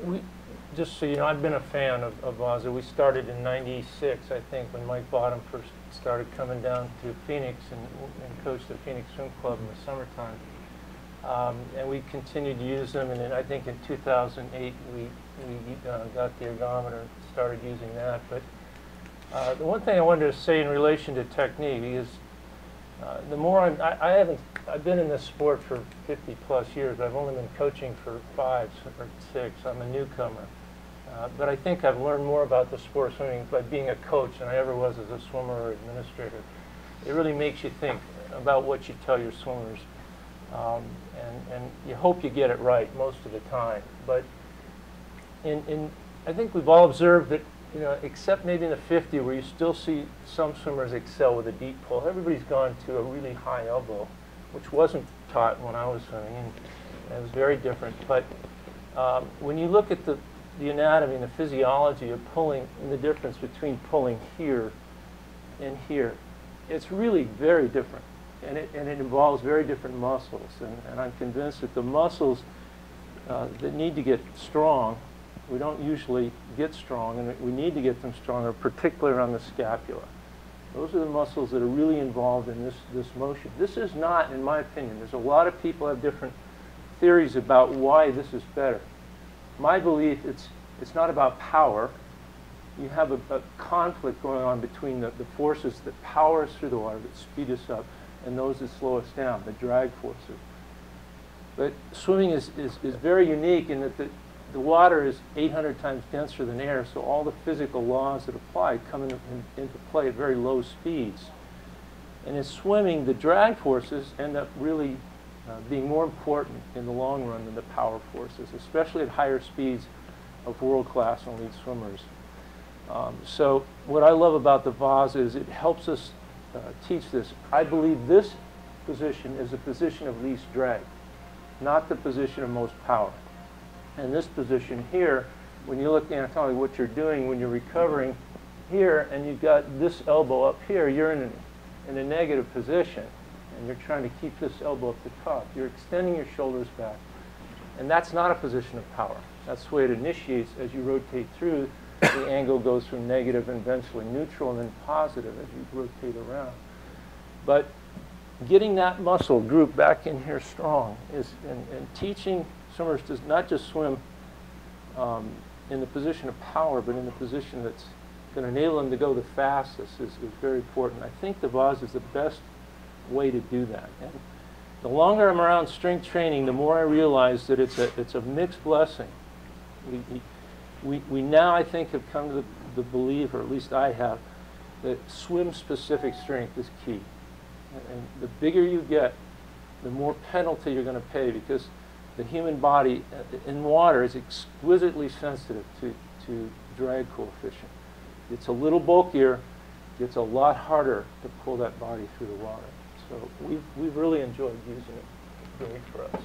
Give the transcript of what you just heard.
We, just so you know, I've been a fan of Vasa. We started in '96, I think, when Mike Bottom first started coming down to Phoenix and coached the Phoenix Swim Club in the summertime. And we continued to use them, and then I think in 2008 we got the ergometer and started using that. But the one thing I wanted to say in relation to technique is the more I've been in this sport for 50 plus years. I've only been coaching for 5 or 6. I'm a newcomer. But I think I've learned more about the sport of swimming by being a coach than I ever was as a swimmer or administrator. It really makes you think about what you tell your swimmers. And you hope you get it right most of the time. But I think we've all observed that, you know, except maybe in the 50 where you still see some swimmers excel with a deep pull, everybody's gone to a really high elbow, which wasn't taught when I was swimming, and it was very different. But when you look at the anatomy and the physiology of pulling and the difference between pulling here and here, it's really very different. And it involves very different muscles. And I'm convinced that the muscles that need to get strong, we don't usually get strong, and we need to get them stronger, particularly around the scapula. Those are the muscles that are really involved in this motion. This is not, in my opinion, there's a lot of people have different theories about why this is better. My belief, it's not about power. You have a conflict going on between the forces that power us through the water, that speed us up, and those that slow us down, the drag forces. But swimming is very unique in that the water is 800 times denser than air, so all the physical laws that apply come into play at very low speeds. And in swimming, the drag forces end up really being more important in the long run than the power forces, especially at higher speeds of world-class and elite swimmers. So what I love about the Vasa is it helps us teach this. I believe this position is a position of least drag, not the position of most power. And this position here, when you look anatomically, what you're doing when you're recovering here, and you've got this elbow up here, you're in a negative position, and you're trying to keep this elbow up the top. You're extending your shoulders back, and that's not a position of power. That's the way it initiates. As you rotate through, the angle goes from negative and eventually neutral and then positive as you rotate around. But getting that muscle group back in here strong is, and teaching swimmers to not just swim in the position of power, but in the position that's going to enable them to go the fastest is very important. I think the Vasa is the best way to do that. And the longer I'm around strength training, the more I realize that it's a mixed blessing. We now, I think, have come to the belief, or at least I have, that swim-specific strength is key. And the bigger you get, the more penalty you're going to pay, because the human body in water is exquisitely sensitive to drag coefficient. It's a little bulkier, it's a lot harder to pull that body through the water. So we've really enjoyed using it. Great for us.